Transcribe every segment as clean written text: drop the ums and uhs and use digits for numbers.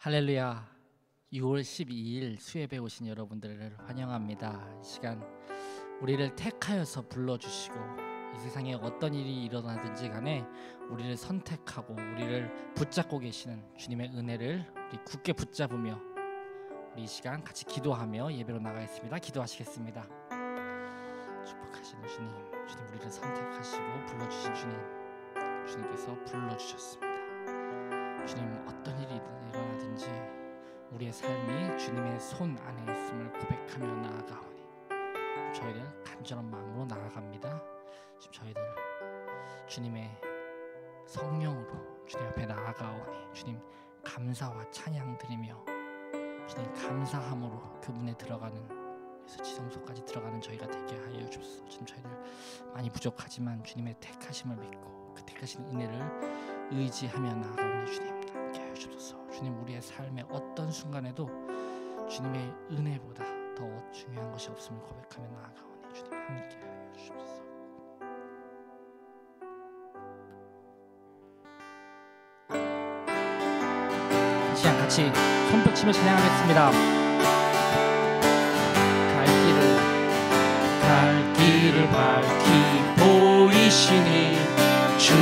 할렐루야. 6월 12일 수협에 오신 여러분들을 환영합니다. 이 시간 우리를 택하여서 불러주시고 이 세상에 어떤 일이 일어나든지 간에 우리를 선택하고 우리를 붙잡고 계시는 주님의 은혜를 우리 굳게 붙잡으며 우리 이 시간 같이 기도하며 예배로 나가겠습니다. 기도하시겠습니다. 축복하시는 주님, 주님 우리를 선택하시고 불러주신 주님, 주님께서 불러주셨습니다. 주님 어떤 일이 일어나든지 우리의 삶이 주님의 손 안에 있음을 고백하며 나아가오니 저희들 간절한 마음으로 나아갑니다. 지금 저희들 주님의 성령으로 주님 앞에 나아가오니 주님 감사와 찬양 드리며 주님 감사함으로 그분에 들어가는 그래서 지성소까지 들어가는 저희가 되게 하여 주옵소서. 지금 저희들 많이 부족하지만 주님의 택하심을 믿고 그 택하신 은혜를 의지하며 나아가오니 주님 함께 하여 주옵소서. 주님 우리의 삶의 어떤 순간에도 주님의 은혜보다 더 중요한 것이 없음을 고백하며 나아가오니 주님 함께 하여 주옵소서. 이 시간 같이 손뼉치며 찬양하겠습니다. 갈 길을 밝히 보이시니 주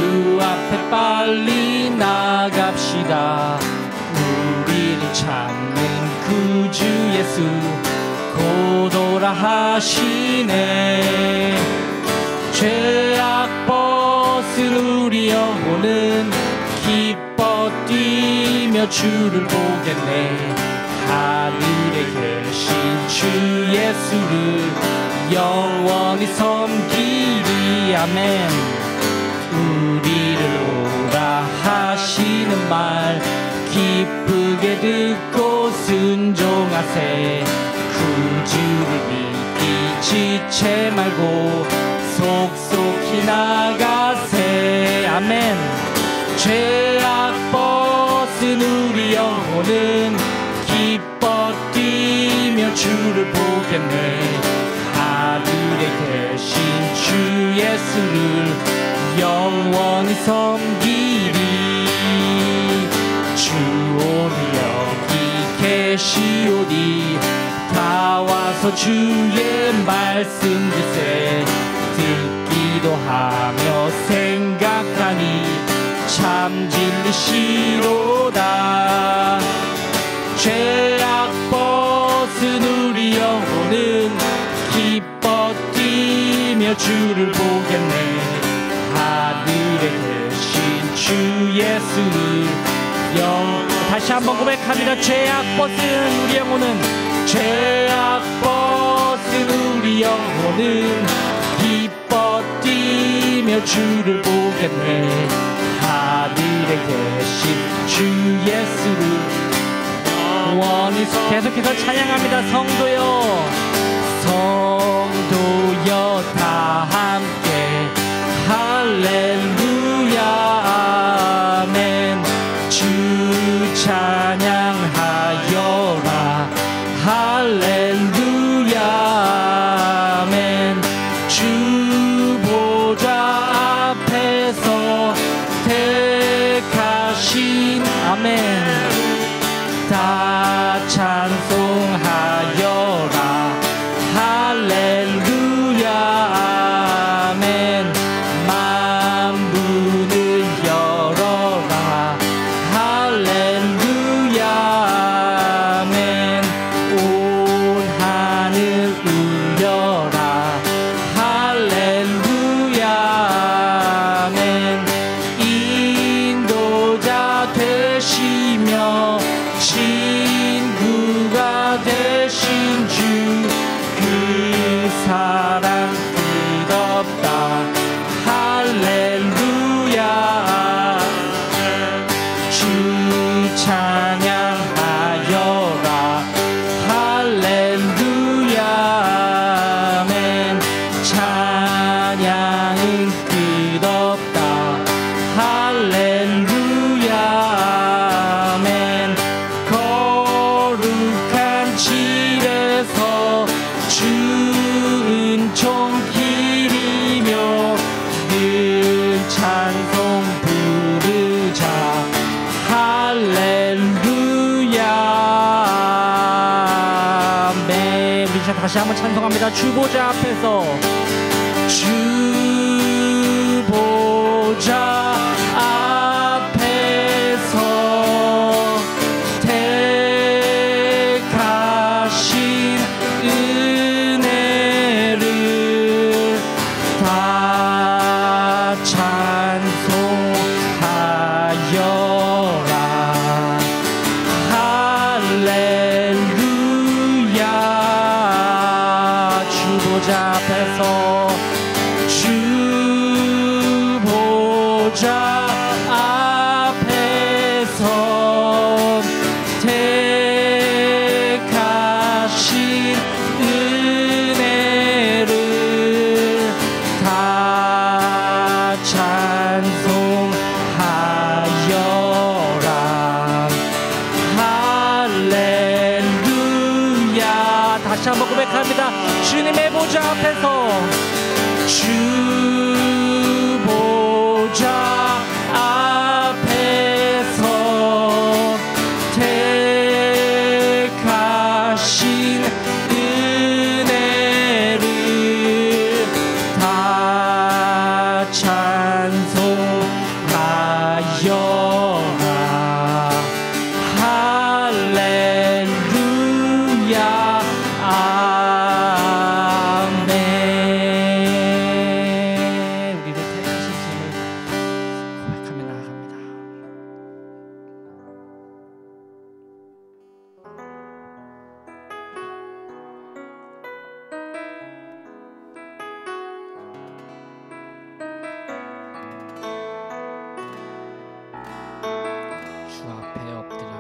앞에 빨리 나갑시다. 우리를 찾는 구주 예수 곧 오라 하시네. 죄악 벗은 우리 영혼은 기뻐 뛰며 주를 보겠네. 하늘에 계신 주 예수를 영원히 섬기리. 아멘. 우리를 오라 하시는 말 기쁘게 듣고 순종하세. 구주를 믿기 지체 말고 속속히 나가세. 아멘. 죄악 벗은 우리 영혼은 기뻐 뛰며 주를 보겠네. 하늘에 계신 주 예수를 영원히 섬기리. 주 오니 여기 계시오니 다 와서 주의 말씀 듣세. 듣기도 하며 생각하니 참 진리시로다. 죄악 벗은 우리 영혼은 기뻐 뛰며 주를 보겠네. 하늘에 계신 주 예수를 다시 한번 고백합니다. 죄악 벗은 우리 영혼은 죄악 벗은 우리 영혼은 기뻐 뛰며 주를 보겠네. 하늘에 계신 주 예수를 영원히 계속해서 찬양합니다. 성도여 성도여 다 함께 할렐루야 아멘. 주 찬양하여라 할렐루야 아멘. 주 보좌 앞에서 택하신 아멘. 다 찬송하여라 할렐루야 아멘. 만군을 열어라 할렐루야 아멘. 온 하늘 울려라 할렐루야 아멘. 인도자 되시며 친구가 되신 주 그 사랑 끝없다 할렐루야. 주 찬양하여라 할렐루야 아멘. 찬양은 끝없다 할렐루야 아멘. 거룩한 질에서 주 은총 기리며 늘 찬송 부르자 할렐루야 다시 한번 찬송합니다. 주보좌 앞에서 주보좌 앞에서 택하신 은혜를 다 찬송하여라. 할렐루야. 주보좌 앞에서 주보좌 앞에서 택하신 은혜를 다 찬송하여라. 할렐루야. 다시 한번 고백합니다. 주님의 보좌 앞에서 주보좌 앞에서 택하신 은혜를 다 찬송하여라. 할렐루야. 아멘. 우리를 택하신 주님을 고백하며 나아갑니다. 주 앞에 엎드려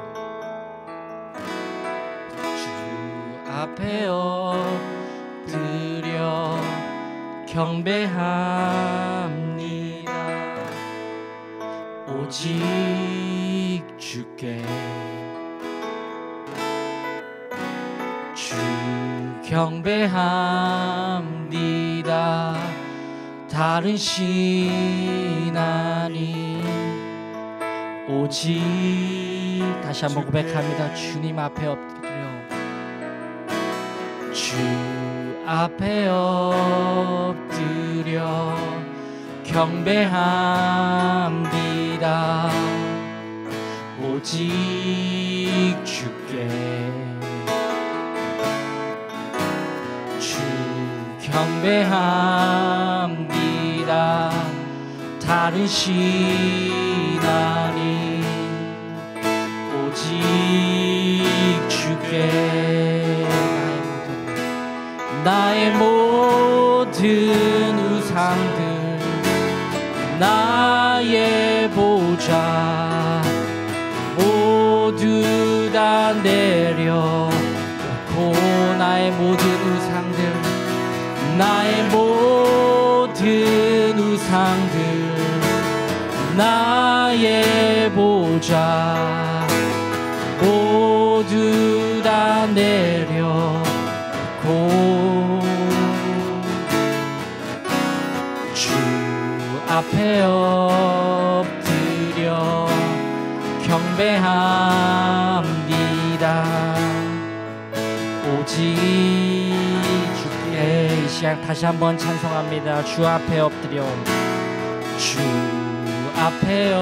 주 앞에 엎드려 경배합니다. 오직 주께 주 경배합니다. 다른 신 아닌 오직 다시 한번 고백합니다. 주님 앞에 엎드려 주 앞에 엎드려 경배합니다. 오직 주께 주 경배합니다. 다른 신 아닌 오직 주께 나의 모든 우상들 나의 보좌 모두 다 내려놓고 나의 모든 우상들 나의 모든 우상들 나의 보좌 모두 다 내려놓고 주 앞에 엎드려 경배합니다. 오직 주께 이 시간 다시 한번 찬송합니다. 주 앞에 엎드려 주 앞에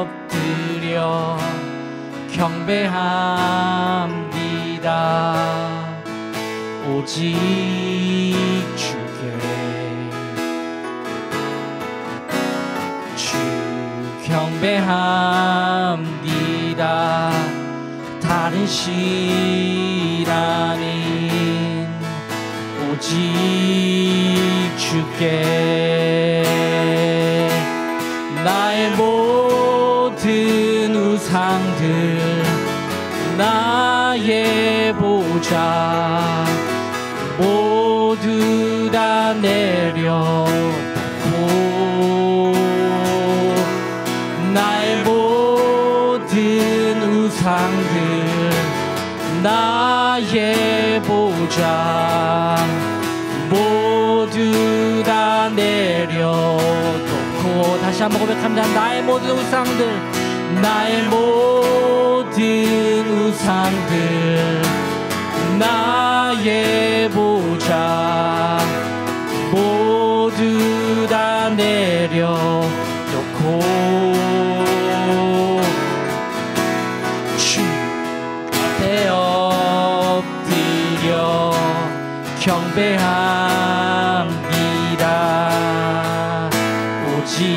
엎드려 경배합니다. 오직 주께 주 경배합니다. 다른 신 아닌 오직 주께 나의 모든 우상들 나의 보좌 모두 다 내려놓고 나의 모든 우상들 나의 보좌 모두 다 내려놓고 다시 한번 고백합니다. 나의 모든 우상들 나의 모든 우상들 나의 보좌 모두 다 내려놓고 주 앞에 엎드려 경배합니다. 오직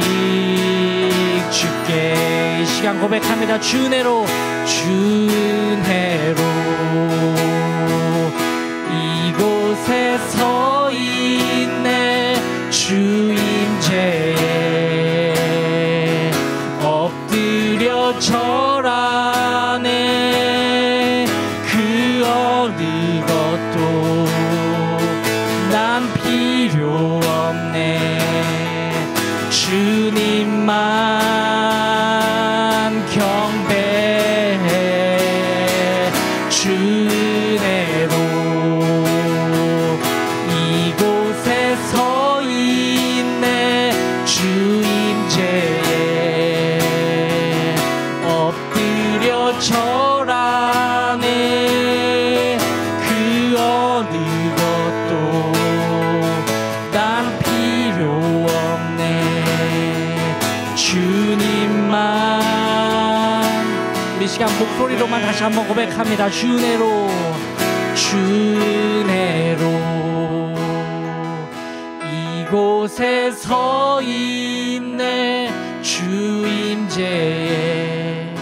주께 이 시간 고백합니다. 주내로 이곳에 서 있네. 주 임재에 엎드려 절하네. 그 어느 것도 난 필요 없네. 주님만 경배해. 주내로 이곳에 서 있네. 주 임재에 엎드려 절하네. 그 어느 것도 난 필요 없네. 주님만. 우리 시간 목소리로만 다시 한번 고백합니다. 주내로 이곳에 서 있네. 주 임재에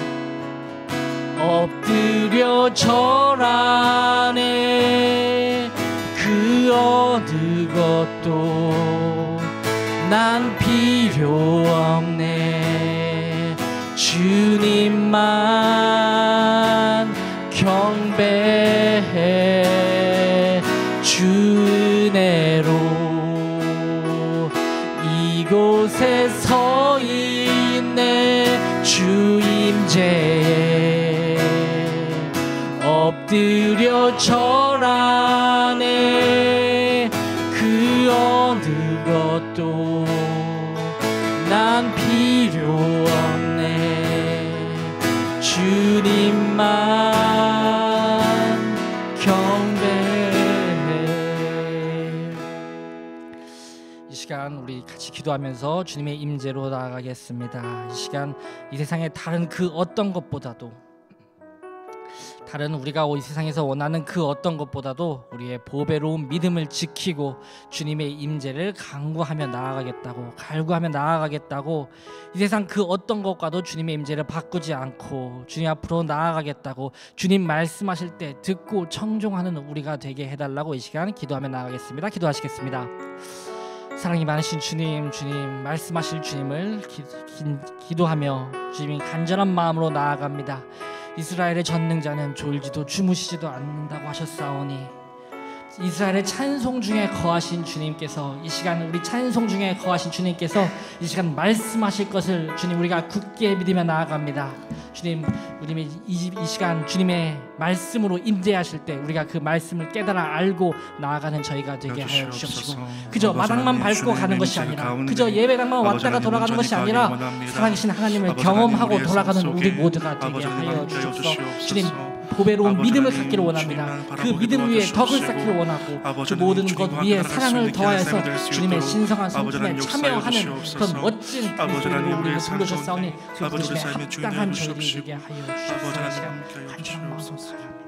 엎드려 절하네. 그 어느 것도 난 필요 없네. 주님만 경배해. 주내로 이곳에 서 있네. 주 임재에 엎드려 절하네. 그 어느 것도 난 필요 없네. 주님만 경배해. 이 시간 우리 같이 기도하면서 주님의 임재로 나아가겠습니다. 이 시간 이 세상의 다른 그 어떤 것보다도, 다른 우리가 이 세상에서 원하는 그 어떤 것보다도 우리의 보배로운 믿음을 지키고 주님의 임재를 간구하며 나아가겠다고 이 세상 그 어떤 것과도 주님의 임재를 바꾸지 않고 주님 앞으로 나아가겠다고 주님 말씀하실 때 듣고 청종하는 우리가 되게 해달라고 이 시간 기도하며 나아가겠습니다. 기도하시겠습니다. 사랑이 많으신 주님 말씀하실 주님을 기도하며 주님이 간절한 마음으로 나아갑니다. 이스라엘의 전능자는 졸지도 주무시지도 않는다고 하셨사오니 이스라엘의 찬송 중에 거하신 주님께서 이 시간 우리 찬송 중에 거하신 주님께서 이 시간 말씀하실 것을 주님 우리가 굳게 믿으며 나아갑니다. 주님 우리 이 시간 주님의 말씀으로 임재하실 때 우리가 그 말씀을 깨달아 알고 나아가는 저희가 되게 하여 주시옵시고 그저 마당만 밟고 가는 것이 아니라 그저 예배당만 왔다가 돌아가는 것이 아니라 살아계신 하나님을 경험하고 돌아가는 우리 모두가 되게 하여 주시옵소서. 주님 보배로운 믿음을 갖기를 원합니다. 그 믿음 위에 덕을 쌓기를 원하고 그 모든 것 위에 사랑을 더하여서 주님의 신성한 성품에 참여하는 그런 멋진 그리스도인으로 우리를 부르셨사오니 그 부르심에 합당한 저희들이 되게 하여 주시옵소서. 간절한 마음으로 사랑합니다.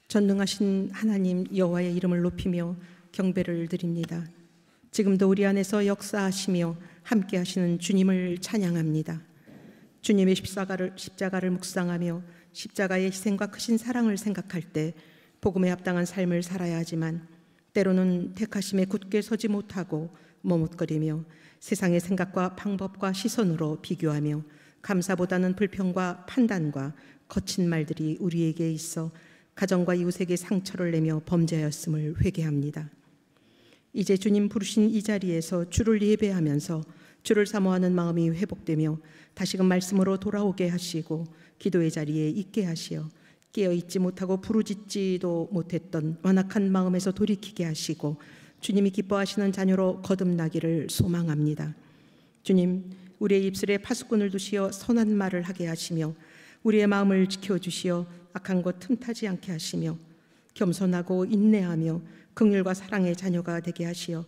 전능하신 하나님 여호와의 이름을 높이며 경배를 드립니다. 지금도 우리 안에서 역사하시며 함께 하시는 주님을 찬양합니다. 주님의 십자가를 묵상하며 십자가의 희생과 크신 사랑을 생각할 때 복음에 합당한 삶을 살아야 하지만 때로는 택하심에 굳게 서지 못하고 머뭇거리며 세상의 생각과 방법과 시선으로 비교하며 감사보다는 불평과 판단과 거친 말들이 우리에게 있어 가정과 이웃에게 상처를 내며 범죄하였음을 회개합니다. 이제 주님 부르신 이 자리에서 주를 예배하면서 주를 사모하는 마음이 회복되며 다시금 말씀으로 돌아오게 하시고 기도의 자리에 있게 하시어 깨어있지 못하고 부르짖지도 못했던 완악한 마음에서 돌이키게 하시고 주님이 기뻐하시는 자녀로 거듭나기를 소망합니다. 주님, 우리의 입술에 파수꾼을 두시어 선한 말을 하게 하시며 우리의 마음을 지켜주시어 악한 것 틈타지 않게 하시며 겸손하고 인내하며 긍휼과 사랑의 자녀가 되게 하시어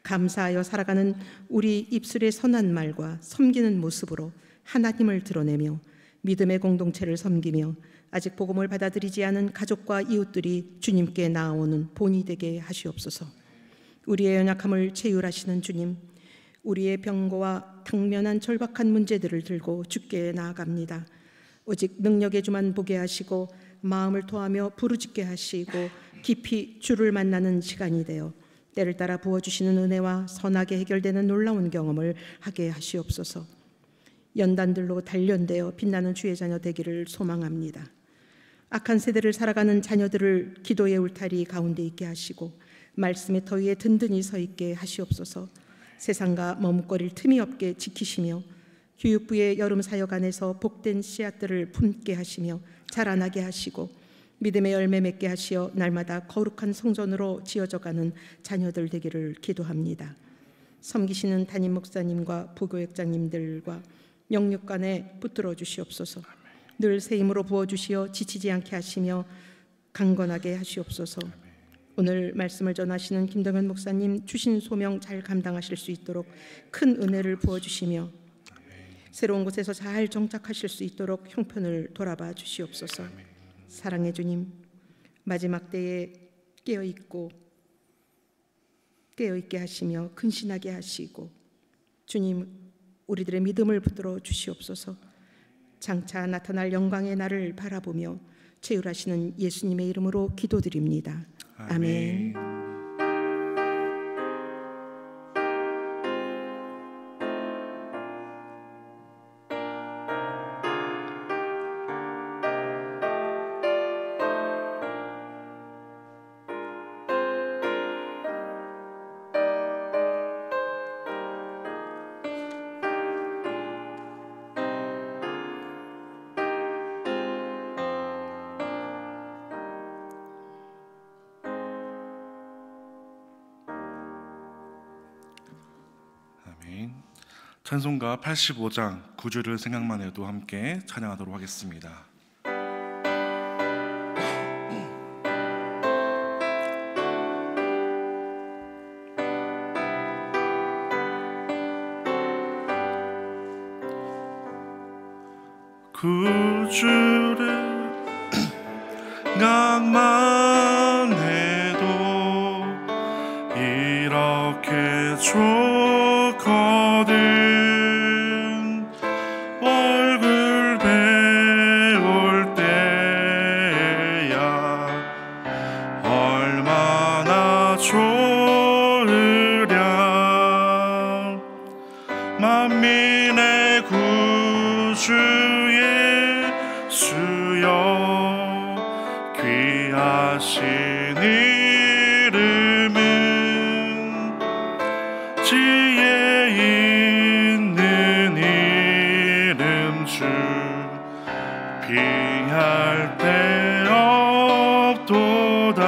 감사하여 살아가는 우리 입술의 선한 말과 섬기는 모습으로 하나님을 드러내며 믿음의 공동체를 섬기며 아직 복음을 받아들이지 않은 가족과 이웃들이 주님께 나아오는 본이 되게 하시옵소서. 우리의 연약함을 체휼하시는 주님, 우리의 병고와 당면한 절박한 문제들을 들고 주께 나아갑니다. 오직 능력의 주만 보게 하시고 마음을 토하며 부르짖게 하시고 깊이 주를 만나는 시간이 되어 때를 따라 부어주시는 은혜와 선하게 해결되는 놀라운 경험을 하게 하시옵소서. 연단들로 단련되어 빛나는 주의 자녀 되기를 소망합니다. 악한 세대를 살아가는 자녀들을 기도의 울타리 가운데 있게 하시고 말씀의 터 위에 든든히 서 있게 하시옵소서. 세상과 머뭇거릴 틈이 없게 지키시며 교육부의 여름 사역 안에서 복된 씨앗들을 품게 하시며 자라나게 하시고 믿음의 열매 맺게 하시어 날마다 거룩한 성전으로 지어져가는 자녀들 되기를 기도합니다. 섬기시는 담임 목사님과 부교역장님들과 영육간에 붙들어 주시옵소서. 늘 새 힘으로 부어주시어 지치지 않게 하시며 강건하게 하시옵소서. 오늘 말씀을 전하시는 김동현 목사님 주신 소명 잘 감당하실 수 있도록 큰 은혜를 부어주시며 새로운 곳에서 잘 정착하실 수 있도록 형편을 돌아봐 주시옵소서. 사랑의 주님, 마지막 때에 깨어있게 하시며 근신하게 하시고 주님, 우리들의 믿음을 붙들어 주시옵소서. 장차 나타날 영광의 날을 바라보며 체휼하시는 예수님의 이름으로 기도드립니다. 아멘. 찬송가 85장 9주를 생각만 해도 함께 찬양하도록 하겠습니다. 구주를 생각만 해도 이렇게 좋거든. 얼굴 배울 때야 얼마나 좋으랴. 만민의 구주 예수여 귀하신 이름은 지혜 있는 이름 주 비할 데 없도다.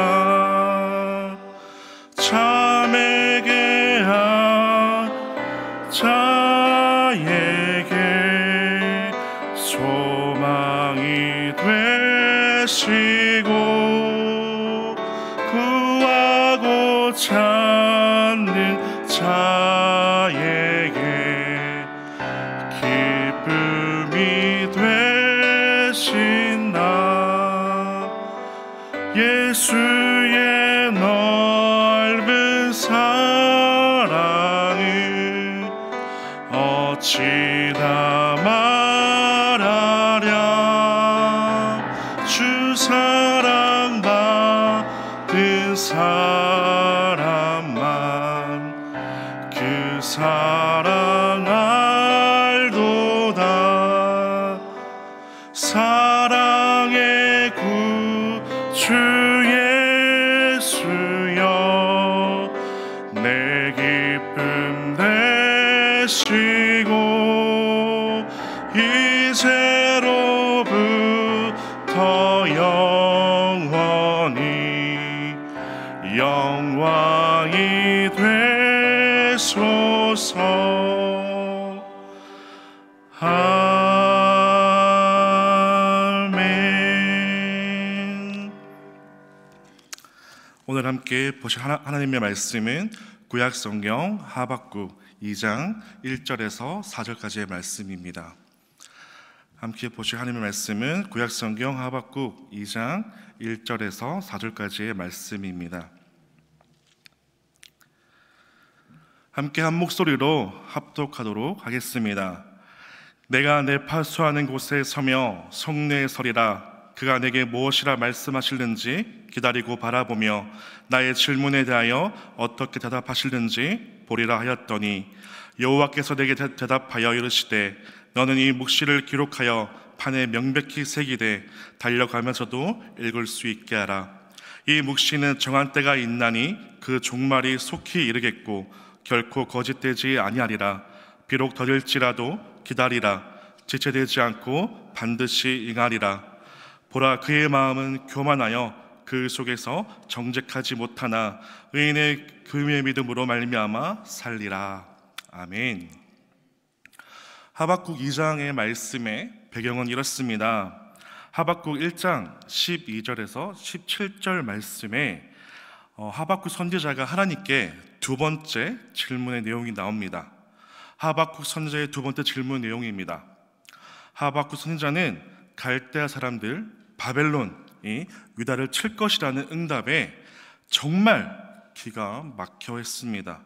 참에게 자에게 소망이 되시고 구하고 찾는 자에게 기쁨이 되신다. 예수의 넓은 사랑을 어찌 다 말하랴. 주 사랑 받은 사람만 그 사랑 알도다. 사랑의 구주 예수여 내 기쁨 되시고 이제로부터 영원히 영광이 되소서. 아멘. 오늘 함께 보실 하나님의 말씀은 구약성경 하박국 2장 1절에서 4절까지의 말씀입니다. 함께 보실 하나님의 말씀은 구약성경 하박국 2장 1절에서 4절까지의 말씀입니다. 함께 한 목소리로 합독하도록 하겠습니다. 내가 내 파수하는 곳에 서며 성내에 서리라. 그가 내게 무엇이라 말씀하실는지 기다리고 바라보며 나의 질문에 대하여 어떻게 대답하실는지 보리라 하였더니 여호와께서 내게 대답하여 이르시되 너는 이 묵시를 기록하여 판에 명백히 새기되 달려가면서도 읽을 수 있게 하라. 이 묵시는 정한 때가 있나니 그 종말이 속히 이르겠고 결코 거짓되지 아니하리라. 비록 더딜지라도 기다리라. 지체되지 않고 반드시 응하리라. 보라, 그의 마음은 교만하여 그 속에서 정직하지 못하나 의인의 그의 믿음으로 말미암아 살리라. 아멘. 하박국 2장의 말씀의 배경은 이렇습니다. 하박국 1장 12절에서 17절 말씀에 하박국 선지자가 하나님께 두 번째 질문의 내용이 나옵니다. 하박국 선지자의 두 번째 질문 내용입니다. 하박국 선지자는 갈대아 사람들 바벨론이 유다를 칠 것이라는 응답에 정말 기가 막혀 했습니다.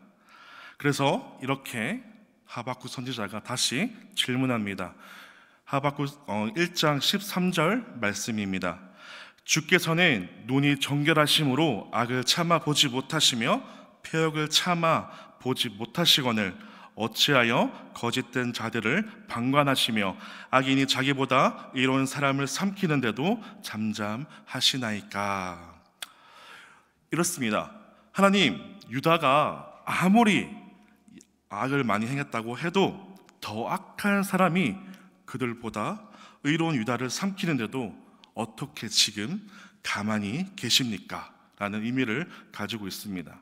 그래서 이렇게 하박국 선지자가 다시 질문합니다. 하박국 1장 13절 말씀입니다. 주께서는 눈이 정결하심으로 악을 참아 보지 못하시며 패역을 참아 보지 못하시거늘 어찌하여 거짓된 자들을 방관하시며 악인이 자기보다 의로운 사람을 삼키는데도 잠잠하시나이까. 이렇습니다. 하나님, 유다가 아무리 악을 많이 행했다고 해도 더 악한 사람이 그들보다 의로운 유다를 삼키는데도 어떻게 지금 가만히 계십니까? 라는 의미를 가지고 있습니다.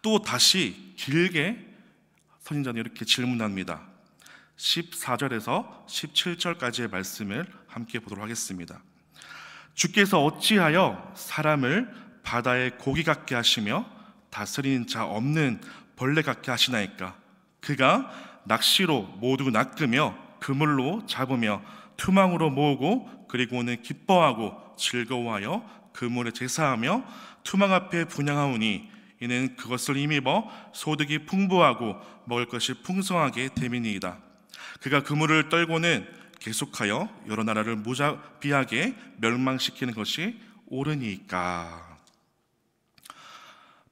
또 다시 길게 선지자는 이렇게 질문합니다. 14절에서 17절까지의 말씀을 함께 보도록 하겠습니다. 주께서 어찌하여 사람을 바다의 고기 같게 하시며 다스리는 자 없는 벌레 같게 하시나이까? 그가 낚시로 모두 낚으며 그물로 잡으며 투망으로 모으고 그리고는 기뻐하고 즐거워하여 그물에 제사하며 투망 앞에 분향하오니 이는 그것을 힘입어 소득이 풍부하고 먹을 것이 풍성하게 됨이니이다. 그가 그물을 떨고는 계속하여 여러 나라를 무자비하게 멸망시키는 것이 옳으니까.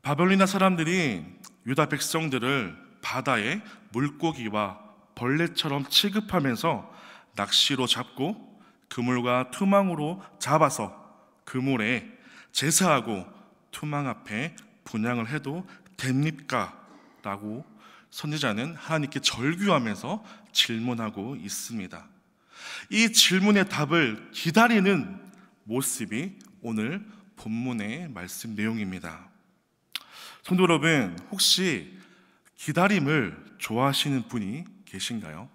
바벨로니아 사람들이 유다 백성들을 바다의 물고기와 벌레처럼 취급하면서 낚시로 잡고 그물과 투망으로 잡아서 그물에 제사하고 투망 앞에 분향을 해도 됩니까? 라고 선지자는 하나님께 절규하면서 질문하고 있습니다. 이 질문의 답을 기다리는 모습이 오늘 본문의 말씀 내용입니다. 성도 여러분, 혹시 기다림을 좋아하시는 분이 계신가요?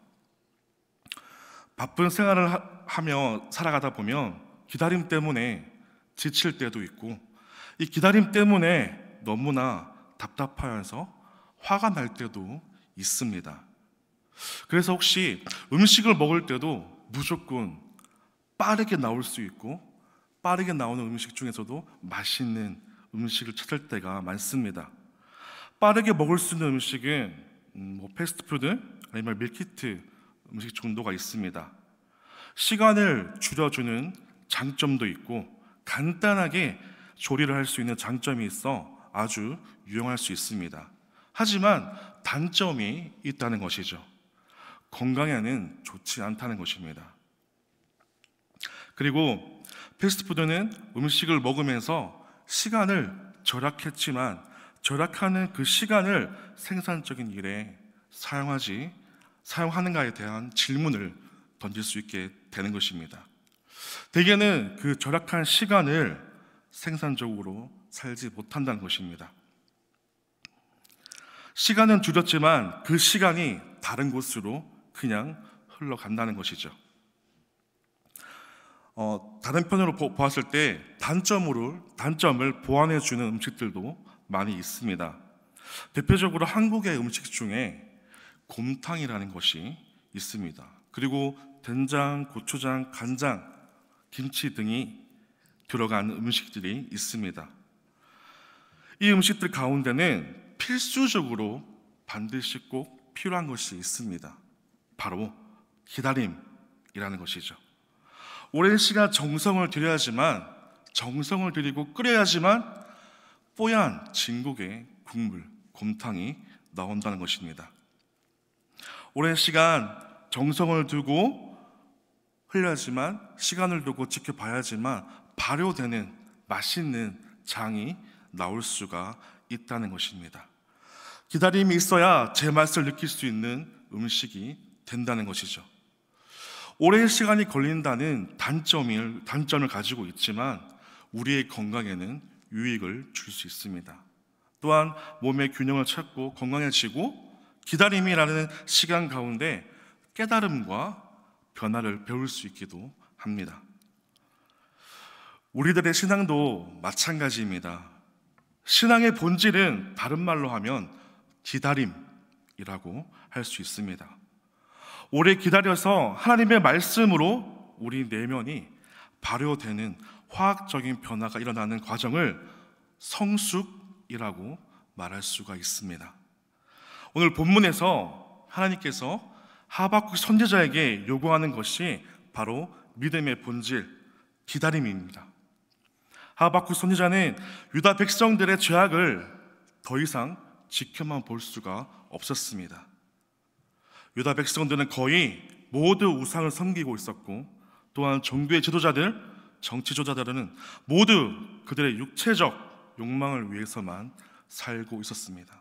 바쁜 생활을 하며 살아가다 보면 기다림 때문에 지칠 때도 있고 이 기다림 때문에 너무나 답답하여서 화가 날 때도 있습니다. 그래서 혹시 음식을 먹을 때도 무조건 빠르게 나올 수 있고 빠르게 나오는 음식 중에서도 맛있는 음식을 찾을 때가 많습니다. 빠르게 먹을 수 있는 음식은 패스트푸드 아니면 밀키트 음식 정도가 있습니다. 시간을 줄여주는 장점도 있고 간단하게 조리를 할 수 있는 장점이 있어 아주 유용할 수 있습니다. 하지만 단점이 있다는 것이죠. 건강에는 좋지 않다는 것입니다. 그리고 패스트푸드는 음식을 먹으면서 시간을 절약했지만 절약하는 그 시간을 생산적인 일에 사용하는가에 대한 질문을 던질 수 있게 되는 것입니다. 대개는 그 절약한 시간을 생산적으로 살지 못한다는 것입니다. 시간은 줄였지만 그 시간이 다른 곳으로 그냥 흘러간다는 것이죠. 다른 편으로 보았을 때 단점을 보완해주는 음식들도 많이 있습니다. 대표적으로 한국의 음식 중에 곰탕이라는 것이 있습니다. 그리고 된장, 고추장, 간장, 김치 등이 들어간 음식들이 있습니다. 이 음식들 가운데는 필수적으로 반드시 꼭 필요한 것이 있습니다. 바로 기다림이라는 것이죠. 오랜 시간 정성을 들이고 끓여야지만 뽀얀 진국의 국물, 곰탕이 나온다는 것입니다. 오랜 시간 정성을 두고 흘려야지만, 시간을 두고 지켜봐야지만 발효되는 맛있는 장이 나올 수가 있다는 것입니다. 기다림이 있어야 제맛을 느낄 수 있는 음식이 된다는 것이죠. 오랜 시간이 걸린다는 단점을 가지고 있지만 우리의 건강에는 유익을 줄 수 있습니다. 또한 몸의 균형을 찾고 건강해지고, 기다림이라는 시간 가운데 깨달음과 변화를 배울 수 있기도 합니다. 우리들의 신앙도 마찬가지입니다. 신앙의 본질은 다른 말로 하면 기다림이라고 할 수 있습니다. 오래 기다려서 하나님의 말씀으로 우리 내면이 발효되는 화학적인 변화가 일어나는 과정을 성숙이라고 말할 수가 있습니다. 오늘 본문에서 하나님께서 하박국 선지자에게 요구하는 것이 바로 믿음의 본질, 기다림입니다. 하박국 선지자는 유다 백성들의 죄악을 더 이상 지켜만 볼 수가 없었습니다. 유다 백성들은 거의 모두 우상을 섬기고 있었고, 또한 종교의 지도자들, 정치 지도자들은 모두 그들의 육체적 욕망을 위해서만 살고 있었습니다.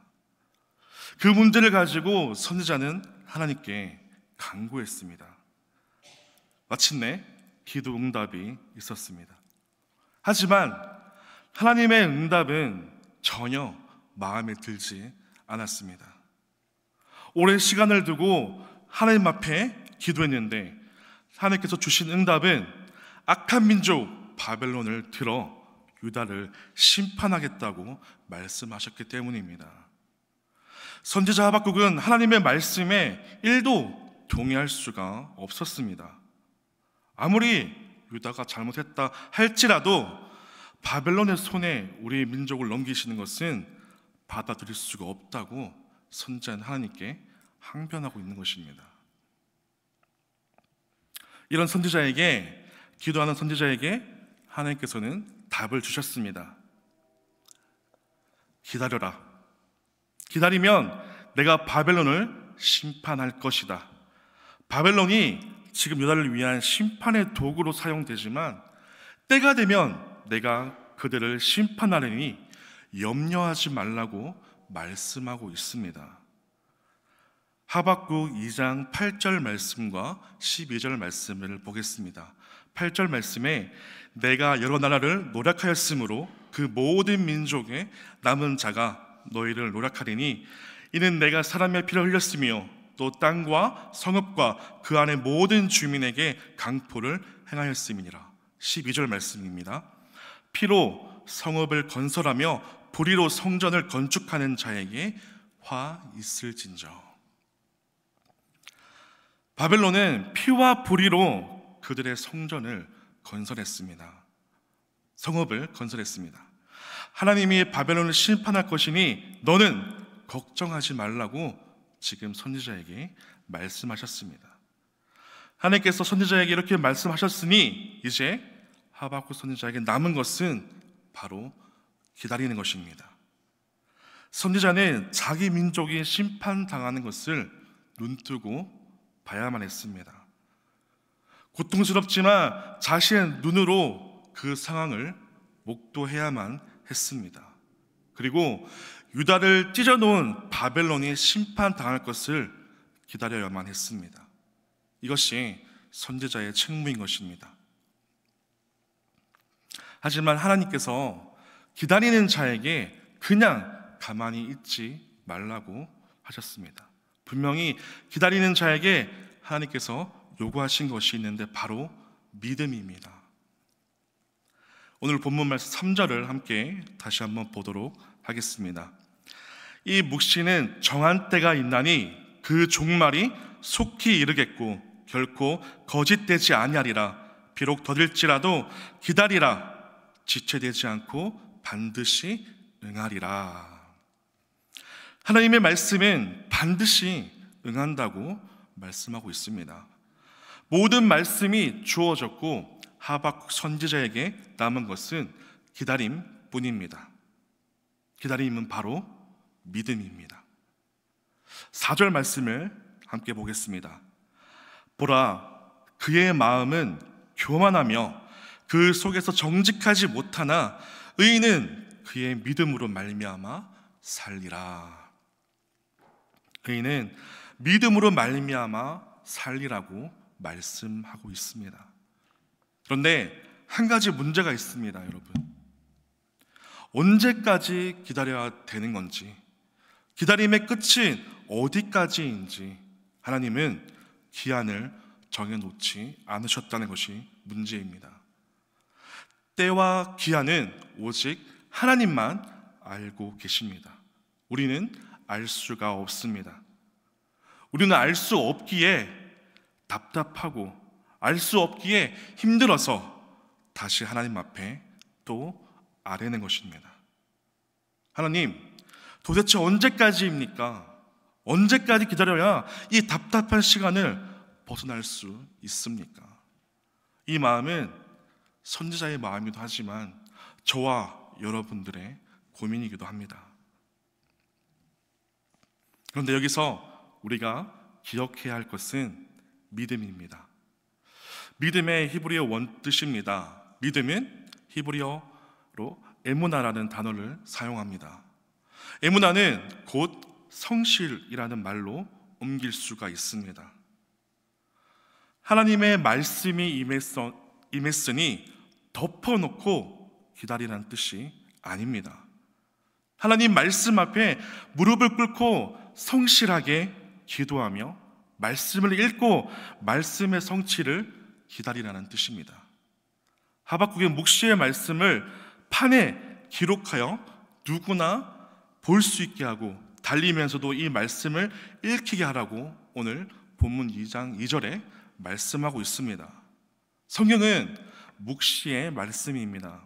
그 문제를 가지고 선지자는 하나님께 간구했습니다. 마침내 기도 응답이 있었습니다. 하지만 하나님의 응답은 전혀 마음에 들지 않았습니다. 오랜 시간을 두고 하나님 앞에 기도했는데 하나님께서 주신 응답은 악한 민족 바벨론을 들어 유다를 심판하겠다고 말씀하셨기 때문입니다. 선지자 하박국은 하나님의 말씀에 1도 동의할 수가 없었습니다. 아무리 유다가 잘못했다 할지라도 바벨론의 손에 우리 민족을 넘기시는 것은 받아들일 수가 없다고 선지자는 하나님께 항변하고 있는 것입니다. 이런 기도하는 선지자에게 하나님께서는 답을 주셨습니다. 기다려라. 기다리면 내가 바벨론을 심판할 것이다. 바벨론이 지금 유다를 위한 심판의 도구로 사용되지만 때가 되면 내가 그들을 심판하려니 염려하지 말라고 말씀하고 있습니다. 하박국 2장 8절 말씀과 12절 말씀을 보겠습니다. 8절 말씀에 내가 여러 나라를 노략하였으므로 그 모든 민족의 남은 자가 너희를 노략하리니 이는 내가 사람의 피를 흘렸으며 또 땅과 성읍과 그 안의 모든 주민에게 강포를 행하였음이니라. 12절 말씀입니다. 피로 성읍을 건설하며 불의로 성전을 건축하는 자에게 화 있을진저. 바벨론은 피와 불의로 그들의 성전을 건설했습니다. 성읍을 건설했습니다. 하나님이 바벨론을 심판할 것이니 너는 걱정하지 말라고 지금 선지자에게 말씀하셨습니다. 하나님께서 선지자에게 이렇게 말씀하셨으니 이제 하박국 선지자에게 남은 것은 바로 기다리는 것입니다. 선지자는 자기 민족이 심판당하는 것을 눈뜨고 봐야만 했습니다. 고통스럽지만 자신의 눈으로 그 상황을 목도해야만 했습니다. 그리고 유다를 찢어놓은 바벨론이 심판당할 것을 기다려야만 했습니다. 이것이 선지자의 책무인 것입니다. 하지만 하나님께서 기다리는 자에게 그냥 가만히 있지 말라고 하셨습니다. 분명히 기다리는 자에게 하나님께서 요구하신 것이 있는데 바로 믿음입니다. 오늘 본문 말씀 3절을 함께 다시 한번 보도록 하겠습니다. 이 묵시는 정한 때가 있나니 그 종말이 속히 이르겠고 결코 거짓되지 아니하리라. 비록 더딜지라도 기다리라. 지체되지 않고 반드시 응하리라. 하나님의 말씀은 반드시 응한다고 말씀하고 있습니다. 모든 말씀이 주어졌고 하박국 선지자에게 남은 것은 기다림뿐입니다. 기다림은 바로 믿음입니다. 4절 말씀을 함께 보겠습니다. 보라, 그의 마음은 교만하며 그 속에서 정직하지 못하나 의인은 그의 믿음으로 말미암아 살리라. 의인은 믿음으로 말미암아 살리라고 말씀하고 있습니다. 그런데 한 가지 문제가 있습니다, 여러분. 언제까지 기다려야 되는 건지, 기다림의 끝이 어디까지인지 하나님은 기한을 정해놓지 않으셨다는 것이 문제입니다. 때와 기한은 오직 하나님만 알고 계십니다. 우리는 알 수가 없습니다. 우리는 알 수 없기에 답답하고 알 수 없기에 힘들어서 다시 하나님 앞에 또 아뢰는 것입니다. 하나님, 도대체 언제까지입니까? 언제까지 기다려야 이 답답한 시간을 벗어날 수 있습니까? 이 마음은 선지자의 마음이기도 하지만 저와 여러분들의 고민이기도 합니다. 그런데 여기서 우리가 기억해야 할 것은 믿음입니다. 믿음의 히브리어 원뜻입니다. 믿음은 히브리어로 에무나라는 단어를 사용합니다. 에무나는 곧 성실이라는 말로 옮길 수가 있습니다. 하나님의 말씀이 임했으니 덮어놓고 기다리라는 뜻이 아닙니다. 하나님 말씀 앞에 무릎을 꿇고 성실하게 기도하며 말씀을 읽고 말씀의 성취를 기다리라는 뜻입니다. 하박국의 묵시의 말씀을 판에 기록하여 누구나 볼 수 있게 하고 달리면서도 이 말씀을 읽히게 하라고 오늘 본문 2장 2절에 말씀하고 있습니다. 성경은 묵시의 말씀입니다.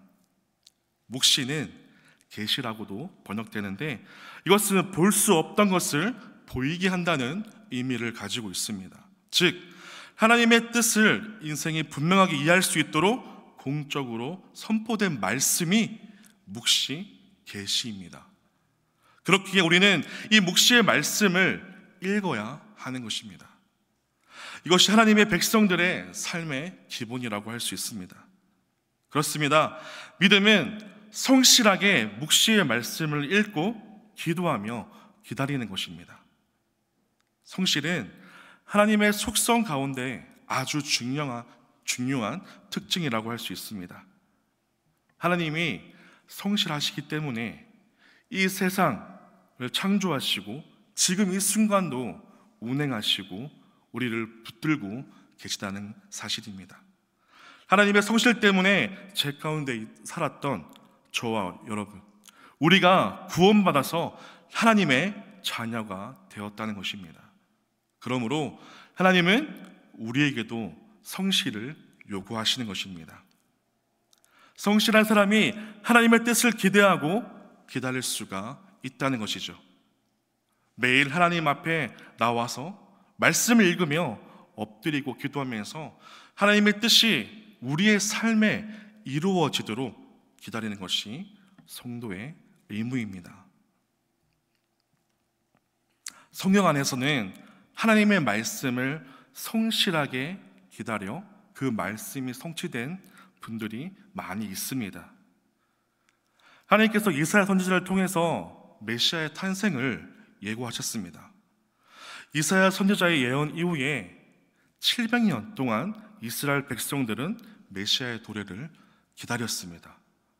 묵시는 계시라고도 번역되는데 이것은 볼 수 없던 것을 보이게 한다는 의미를 가지고 있습니다. 즉 하나님의 뜻을 인생이 분명하게 이해할 수 있도록 공적으로 선포된 말씀이 묵시, 계시입니다. 그렇기에 우리는 이 묵시의 말씀을 읽어야 하는 것입니다. 이것이 하나님의 백성들의 삶의 기본이라고 할 수 있습니다. 그렇습니다. 믿음은 성실하게 묵시의 말씀을 읽고 기도하며 기다리는 것입니다. 성실은 하나님의 속성 가운데 아주 중요한 특징이라고 할 수 있습니다. 하나님이 성실하시기 때문에 이 세상을 창조하시고 지금 이 순간도 운행하시고 우리를 붙들고 계시다는 사실입니다. 하나님의 성실 때문에 제 가운데 살았던 저와 여러분, 우리가 구원받아서 하나님의 자녀가 되었다는 것입니다. 그러므로 하나님은 우리에게도 성실을 요구하시는 것입니다. 성실한 사람이 하나님의 뜻을 기대하고 기다릴 수가 있다는 것이죠. 매일 하나님 앞에 나와서 말씀을 읽으며 엎드리고 기도하면서 하나님의 뜻이 우리의 삶에 이루어지도록 기다리는 것이 성도의 의무입니다. 성경 안에서는 하나님의 말씀을 성실하게 기다려 그 말씀이 성취된 분들이 많이 있습니다. 하나님께서 이사야 선지자를 통해서 메시아의 탄생을 예고하셨습니다. 이사야 선지자의 예언 이후에 700년 동안 이스라엘 백성들은 메시아의 도래를 기다렸습니다.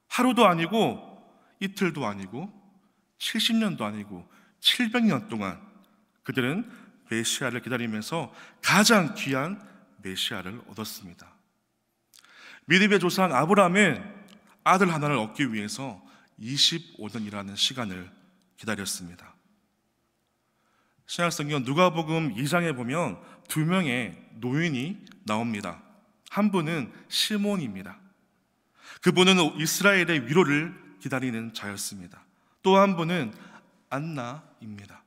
하루도 아니고 이틀도 아니고 70년도 아니고 700년 동안 그들은 메시아를 기다리면서 가장 귀한 메시아를 얻었습니다. 믿음의 조상 아브라함은 아들 하나를 얻기 위해서 25년이라는 시간을 기다렸습니다. 신약성경 누가복음 2장에 보면 2명의 노인이 나옵니다. 한 분은 시몬입니다. 그분은 이스라엘의 위로를 기다리는 자였습니다. 또 한 분은 안나입니다.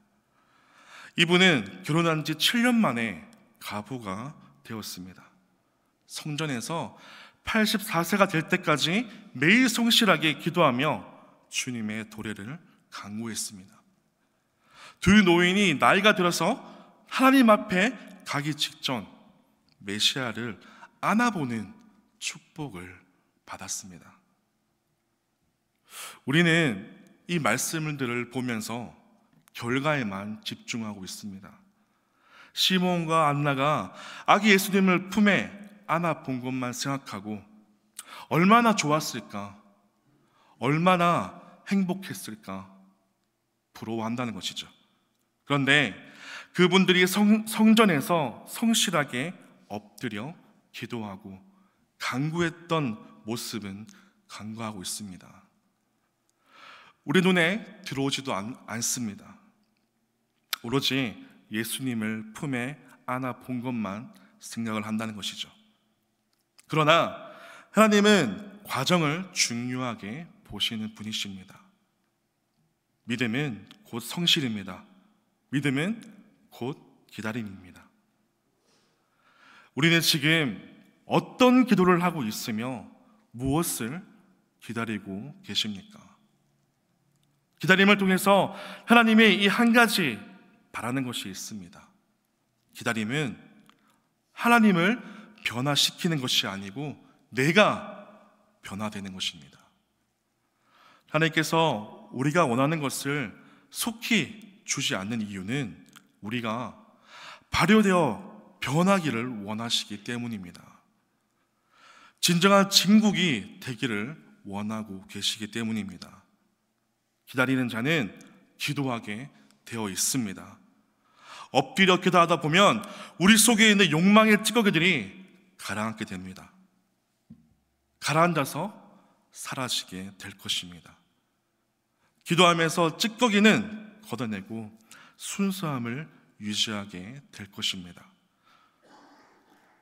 이분은 결혼한 지 7년 만에 가부가 되었습니다. 성전에서 84세가 될 때까지 매일 성실하게 기도하며 주님의 도래를 강구했습니다. 두 노인이 나이가 들어서 하나님 앞에 가기 직전 메시아를 안아보는 축복을 받았습니다. 우리는 이 말씀들을 보면서 결과에만 집중하고 있습니다. 시몬과 안나가 아기 예수님을 품에 안아본 것만 생각하고 얼마나 좋았을까, 얼마나 행복했을까 부러워한다는 것이죠. 그런데 그분들이 성전에서 성실하게 엎드려 기도하고 간구했던 모습은 간구하고 있습니다. 우리 눈에 들어오지도 않습니다. 오로지 예수님을 품에 안아 본 것만 생각을 한다는 것이죠. 그러나 하나님은 과정을 중요하게 보시는 분이십니다. 믿음은 곧 성실입니다. 믿음은 곧 기다림입니다. 우리는 지금 어떤 기도를 하고 있으며 무엇을 기다리고 계십니까? 기다림을 통해서 하나님의 이 한 가지 바라는 것이 있습니다. 기다림은 하나님을 변화시키는 것이 아니고 내가 변화되는 것입니다. 하나님께서 우리가 원하는 것을 속히 주지 않는 이유는 우리가 발효되어 변하기를 원하시기 때문입니다. 진정한 진국이 되기를 원하고 계시기 때문입니다. 기다리는 자는 기도하게 되어 있습니다. 엎드려 기도하다 보면 우리 속에 있는 욕망의 찌꺼기들이 가라앉게 됩니다. 가라앉아서 사라지게 될 것입니다. 기도하면서 찌꺼기는 걷어내고 순수함을 유지하게 될 것입니다.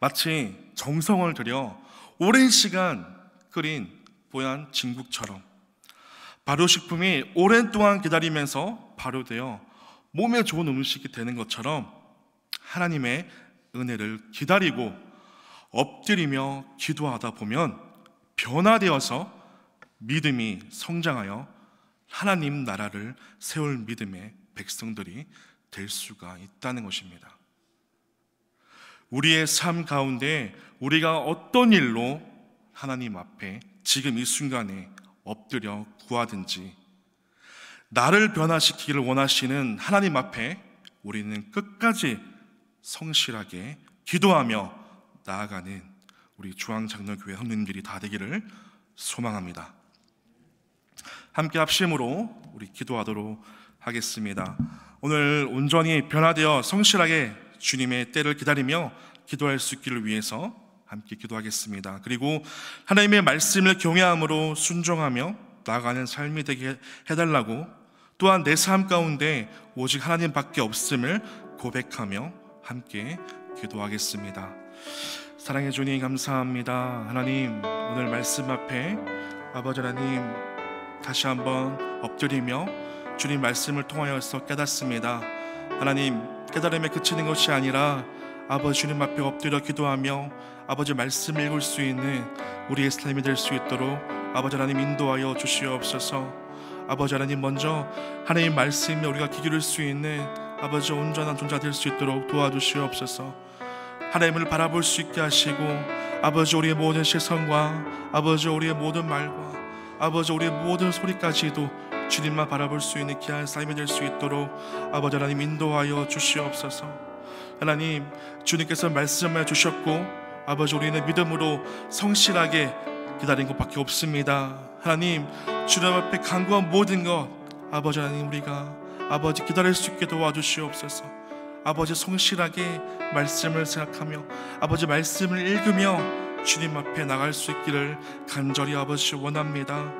마치 정성을 들여 오랜 시간 끓인 뽀얀 진국처럼 발효식품이 오랜 동안 기다리면서 발효되어 몸에 좋은 음식이 되는 것처럼 하나님의 은혜를 기다리고 엎드리며 기도하다 보면 변화되어서 믿음이 성장하여 하나님 나라를 세울 믿음의 백성들이 될 수가 있다는 것입니다. 우리의 삶 가운데 우리가 어떤 일로 하나님 앞에 지금 이 순간에 엎드려 구하든지 나를 변화시키기를 원하시는 하나님 앞에 우리는 끝까지 성실하게 기도하며 나아가는 우리 중앙장로교회 형님들이 다 되기를 소망합니다. 함께 합심으로 우리 기도하도록 하겠습니다. 오늘 온전히 변화되어 성실하게 주님의 때를 기다리며 기도할 수 있기를 위해서 함께 기도하겠습니다. 그리고 하나님의 말씀을 경외함으로 순종하며 나아가는 삶이 되게 해달라고, 또한 내 삶 가운데 오직 하나님밖에 없음을 고백하며 함께 기도하겠습니다. 사랑해 주님 감사합니다. 하나님, 오늘 말씀 앞에 아버지 하나님 다시 한번 엎드리며 주님 말씀을 통하여서 깨닫습니다. 하나님, 깨달음에 그치는 것이 아니라 아버지 주님 앞에 엎드려 기도하며 아버지 말씀 읽을 수 있는 우리의 삶이 될 수 있도록 아버지 하나님 인도하여 주시옵소서. 아버지 하나님, 먼저 하나님 말씀에 우리가 귀 기울일 수 있는 아버지 온전한 존재가 될 수 있도록 도와주시옵소서. 하나님을 바라볼 수 있게 하시고 아버지 우리의 모든 시선과 아버지 우리의 모든 말과 아버지 우리의 모든 소리까지도 주님만 바라볼 수 있는 귀한 삶이 될 수 있도록 아버지 하나님 인도하여 주시옵소서. 하나님, 주님께서 말씀해 주셨고 아버지 우리는 믿음으로 성실하게 기다린 것밖에 없습니다. 하나님, 주님 앞에 간구한 모든 것 아버지 하나님 우리가 아버지 기다릴 수 있게 도와주시옵소서. 아버지 성실하게 말씀을 생각하며 아버지 말씀을 읽으며 주님 앞에 나갈 수 있기를 간절히 아버지 원합니다.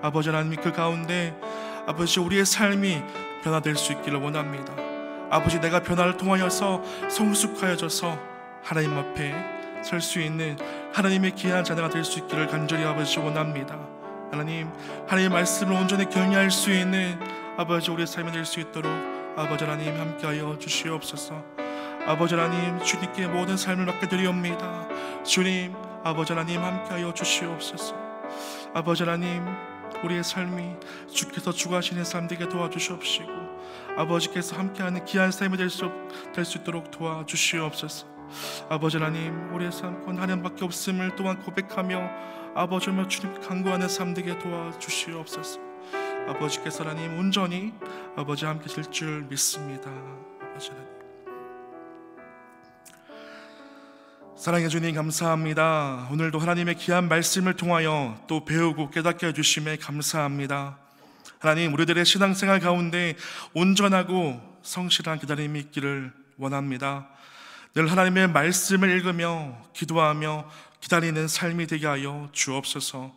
아버지 하나님, 그 가운데 아버지 우리의 삶이 변화될 수 있기를 원합니다. 아버지, 내가 변화를 통하여서 성숙하여져서 하나님 앞에 설 수 있는 하나님의 귀한 자녀가 될 수 있기를 간절히 아버지 원합니다. 하나님, 하나님의 말씀을 온전히 경외할 수 있는 아버지 우리의 삶이 될 수 있도록 아버지 하나님 함께하여 주시옵소서. 아버지 하나님, 주님께 모든 삶을 맡겨드리옵니다. 주님, 아버지 하나님 함께하여 주시옵소서. 아버지 하나님, 우리의 삶이 주께서 주관하시는 삶 되게 도와주시옵시고 아버지께서 함께하는 귀한 삶이 될 수 있도록 도와주시옵소서. 아버지 하나님, 우리의 삶은 하나님밖에 없음을 또한 고백하며 아버지며 주님 간구하는 삶 되게 도와주시옵소서. 아버지께서 하나님 온전히 아버지 함께 하실 줄 믿습니다. 아버지 하나님, 사랑해 주님 감사합니다. 오늘도 하나님의 귀한 말씀을 통하여 또 배우고 깨닫게 해주심에 감사합니다. 하나님, 우리들의 신앙생활 가운데 온전하고 성실한 기다림이 있기를 원합니다. 늘 하나님의 말씀을 읽으며 기도하며 기다리는 삶이 되게 하여 주옵소서.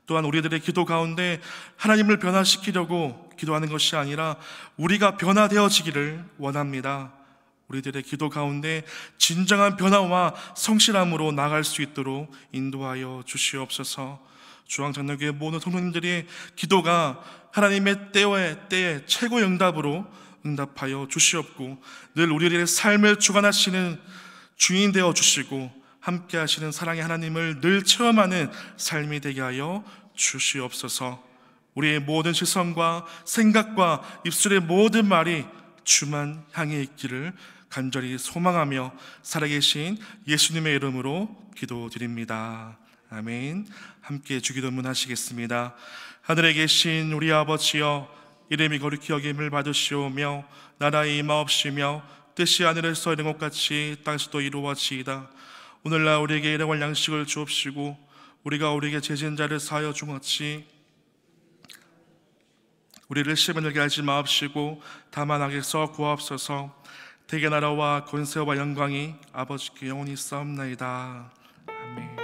또한 우리들의 기도 가운데 하나님을 변화시키려고 기도하는 것이 아니라 우리가 변화되어지기를 원합니다. 우리들의 기도 가운데 진정한 변화와 성실함으로 나아갈 수 있도록 인도하여 주시옵소서. 중앙장로교회 모든 성도님들의 기도가 하나님의 때에 최고 응답으로 응답하여 주시옵고 늘 우리들의 삶을 주관하시는 주인 되어 주시고 함께 하시는 사랑의 하나님을 늘 체험하는 삶이 되게 하여 주시옵소서. 우리의 모든 시선과 생각과 입술의 모든 말이 주만 향해 있기를 간절히 소망하며 살아계신 예수님의 이름으로 기도드립니다. 아멘. 함께 주기도문 하시겠습니다. 하늘에 계신 우리 아버지여, 이름이 거룩히 여김을 받으시오며 나라의 임하옵시며 뜻이 하늘에서 이룬 것 같이 땅에서도 이루어지이다. 오늘날 우리에게 일용할 양식을 주옵시고 우리가 우리에게 죄진 자를 사하여 주같이 우리를 시험에 들게 하지 마옵시고 다만 악에서 구하옵소서. 대개 나라와 권세와 영광이 아버지께 영원히 있사옵나이다. 아멘.